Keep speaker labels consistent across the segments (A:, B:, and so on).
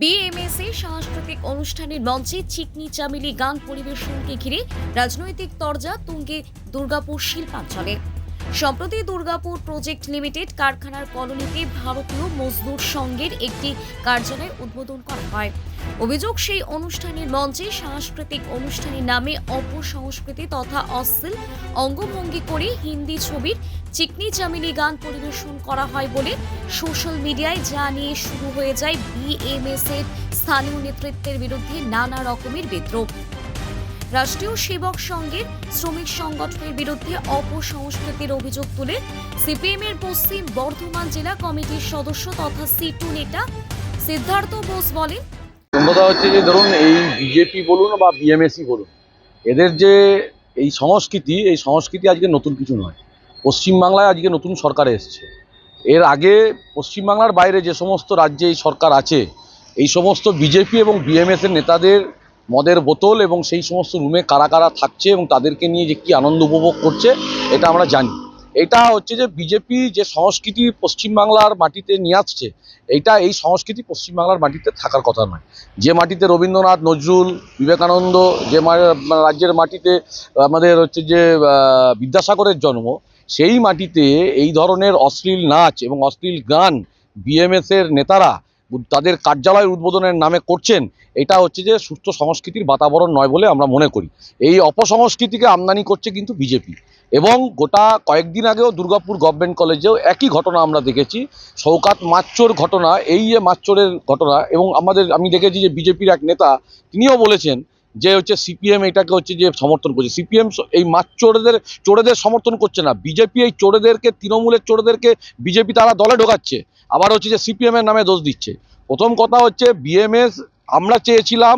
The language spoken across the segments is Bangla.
A: বিএমএসএ সাংস্কৃতিক অনুষ্ঠানের মঞ্চে চিকনি চামেলি গান পরিবেশনকে ঘিরে রাজনৈতিক তরজা তুঙ্গে দুর্গাপুর শিল্পাঞ্চলে। সম্প্রতি দুর্গাপুর প্রজেক্ট লিমিটেড কারখানার কলোনিতে ভারতীয় মজদুর সংঘের একটি কার্যালয় উদ্বোধন করা হয়। অভিযোগ, সেই অনুষ্ঠানের মঞ্চে সাংস্কৃতিক অনুষ্ঠানের নামে অপসংস্কৃতি তথা অশ্লীল অঙ্গভঙ্গি করে হিন্দি ছবির চিকনি চামেলি গান পরিবেশন করা হয় বলে সোশ্যাল মিডিয়ায় যা নিয়ে শুরু হয়ে যায় বিএমএস এর স্থানীয় নেতৃত্বের বিরুদ্ধে নানা রকমের বিদ্রোহ। রাষ্ট্রীয় সেবক সংঘের শ্রমিক সংগঠনের বিরুদ্ধে অপসংস্কৃতির অভিযোগ তুলে সিপিএম এর পশ্চিম বর্ধমান জেলা কমিটির সদস্য তথা সিটু নেতা সিদ্ধার্থ বোস বলেন,
B: কথা হচ্ছে যে ধরুন এই বিজেপি বলুন বা বিএমএসই বলুন, এদের যে এই সংস্কৃতি আজকে নতুন কিছু নয়। পশ্চিমবাংলায় আজকে নতুন সরকার এসছে। এর আগে পশ্চিমবাংলার বাইরে যে সমস্ত রাজ্যে এই সরকার আছে, এই সমস্ত বিজেপি এবং বিএমএস এর নেতাদের মদের বোতল এবং সেই সমস্ত রুমে কারা কারা থাকছে এবং তাদেরকে নিয়ে যে কি আনন্দ উপভোগ করছে এটা আমরা জানি। এটা হচ্ছে যে বিজেপি যে সংস্কৃতি পশ্চিমবাংলার মাটিতে নিয়ে আসছে, এই সংস্কৃতি পশ্চিমবাংলার মাটিতে থাকার কথা নয়। যে মাটিতে রবীন্দ্রনাথ, নজরুল, বিবেকানন্দ, যে রাজ্যের মাটিতে আমাদের হচ্ছে যে বিদ্যাসাগরের জন্ম, সেই মাটিতে এই ধরনের অশ্লীল নাচ এবং অশ্লীল গান বিএমএস-এর নেতারা তাদের কার্যালয় উদ্বোধনের নামে করছেন। এটা হচ্ছে যে সুস্থ সংস্কৃতির বাতাবরণ নয় বলে আমরা মনে করি। এই অপসংস্কৃতিকে আমদানি করছে কিন্তু বিজেপি। এবং গোটা কয়েকদিন আগেও দুর্গাপুর গভর্নমেন্ট কলেজেও একই ঘটনা আমরা দেখেছি। শওকাত মাচ্চোর ঘটনা, এই যে মাচ্চোরের ঘটনা, এবং আমি দেখেছি যে বিজেপির এক নেতা তিনিও বলেছেন যে হচ্ছে সিপিএম এটাকে হচ্ছে যে সমর্থন করছে। সিপিএম এই চোরেদের সমর্থন করছে না, বিজেপি এই চোরেদেরকে, তৃণমূলের চোরেদেরকে বিজেপি তারা দলে ঢোকাচ্ছে, আবার হচ্ছে যে সিপিএমের নামে দোষ দিচ্ছে। প্রথম কথা হচ্ছে বিএমএস, আমরা চেয়েছিলাম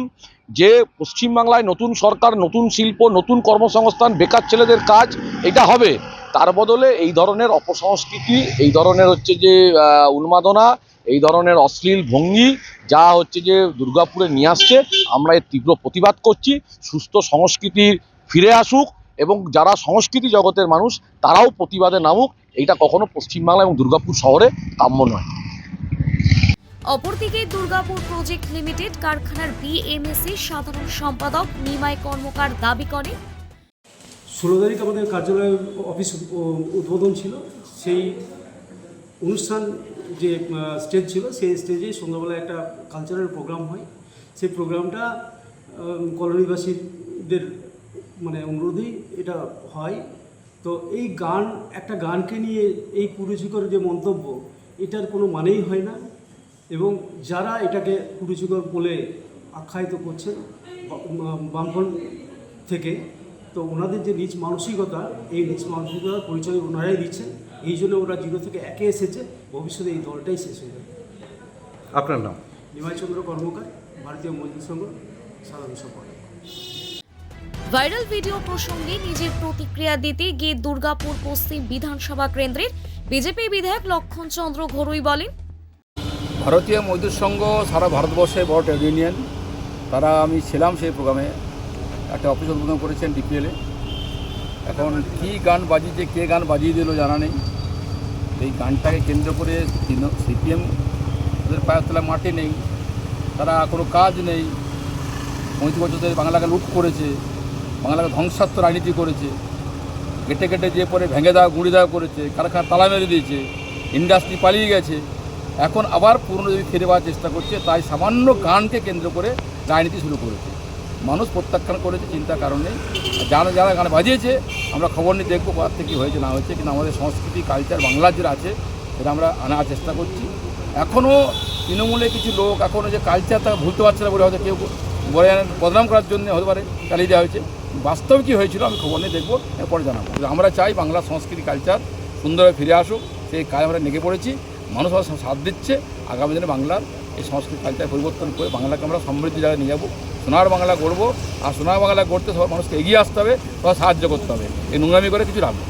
B: যে পশ্চিমবাংলায় নতুন সরকার, নতুন শিল্প, নতুন কর্মসংস্থান, বেকার ছেলেদের কাজ, এটা হবে। তার বদলে এই ধরনের অপসংস্কৃতি, এই ধরনের হচ্ছে যে উন্মাদনা, এই ধরনের অশ্লীল ভঙ্গি যা হচ্ছে যে দুর্গাপুরে নিয়ে আসছে, আমরা এর তীব্র প্রতিবাদ করছি। সুস্থ সংস্কৃতি ফিরে আসুক এবং যারা সংস্কৃতি জগতের মানুষ তারাও প্রতিবাদে নামুক। এইটা কখনো পশ্চিমবাংলা এবং দুর্গাপুর শহরে কাম্য নয়।
A: অপরদিকে দুর্গাপুর প্রজেক্ট লিমিটেড কারখানার বিএমএসি সাধারণ সম্পাদক নিমাই কর্মকার দাবি করে,
C: 16 তারিখ আমাদের কার্যালয় অফিস উদ্বোধন ছিল। সেই অনুষ্ঠান যে স্টেজ ছিল, সেই স্টেজে সন্ধ্যাবেলা একটা কালচারাল প্রোগ্রাম হয়। সেই প্রোগ্রামটা কলোনিবাসীদের অনুরোধেই এটা হয়। তো এই একটা গানকে নিয়ে এই কুরুচিকর যে মন্তব্য, এটার কোনো মানেই হয় না। এবং যারা এটাকে কুরুচিকর বলে আখ্যায়িত করছেন বামফ্রন্ট থেকে, তো ওনাদের যে নিজ মানসিকতা, এই নিজ মানসিকতার পরিচয় ওনারাই দিচ্ছেন। এই জন্য ওরা 0 থেকে 1-এ এসেছে। ভবিষ্যতে এই দলটাই শেষ হয়ে যাবে।
D: আপনার নাম?
C: নিমাই চন্দ্র কর্মকার, ভারতীয় মজদুর সংঘ সাধারণ সম্পাদক।
A: ভাইরাল ভিডিও প্রসঙ্গে নিজের প্রতিক্রিয়া দিতে গিয়ে দুর্গাপুর পশ্চিম বিধানসভা কেন্দ্রের বিজেপি বিধায়ক লক্ষণ চন্দ্র ঘরুই বলেন,
E: ভারতীয় মজদুর সংঘ সারা ভারতবর্ষে বড় ট্রেড ইউনিয়ন। আমি ছিলাম সেই প্রোগ্রামে, একটা অফিস উদ্বোধন করেছেন ডিপিএলে। এখন কী গান বাজিয়েছে, কে গান বাজিয়ে দিল জানা নেই। এই গানটাকে কেন্দ্র করে সিপিএম ওদের পায়ের তলায় মাটি নেই, তারা কোনো কাজ নেই। 35 বছর ধরে বাংলাকে লুট করেছে, বাংলাকে ধ্বংসাত্মক রাজনীতি করেছে, কেটে কেটে যে পরে ভেঙে দেওয়া গুঁড়ি দেওয়া করেছে, কারখানা তালা মেরে দিয়েছে, ইন্ডাস্ট্রি পালিয়ে গেছে। এখন আবার পুরনো যদি ফিরে পাওয়ার চেষ্টা করছে, তাই সামান্য গানকে কেন্দ্র করে রাজনীতি শুরু করেছে। মানুষ প্রত্যাখ্যান করেছে, চিন্তার কারণে যারা গান বাজিয়েছে আমরা খবর নিয়ে দেখবো কোথা থেকে কী হয়েছে না হয়েছে। কিন্তু আমাদের সংস্কৃতি, কালচার বাংলার যেটা আছে সেটা আমরা আনার চেষ্টা করছি। এখনও তৃণমূলে কিছু লোক এখনও যে কালচার তাকে ভুলতে পারছে না বলে হয়তো কেউ বদনাম করার জন্য হতে পারে চালিয়ে দেওয়া হয়েছে। বাস্তবে কী হয়েছিল আমি খবর নিয়ে দেখবো, এরপরে জানাবো। আমরা চাই বাংলার সংস্কৃতি, কালচার সুন্দরভাবে ফিরে আসুক। সেই কাজ আমরা নেগে পড়েছি, মানুষ সাথ দিচ্ছে। আগামী দিনে বাংলার এই সংস্কৃতি, কালচার পরিবর্তন করে বাংলাকে আমরা সমৃদ্ধ জায়গায় নিয়ে যাবো, সোনার বাংলা গড়বো। আর সোনার বাংলা গড়তে সবার মানুষকে এগিয়ে আসতে হবে, সবার সাহায্য করতে হবে। এই নোংরামি করে কিছু লাভ নেই।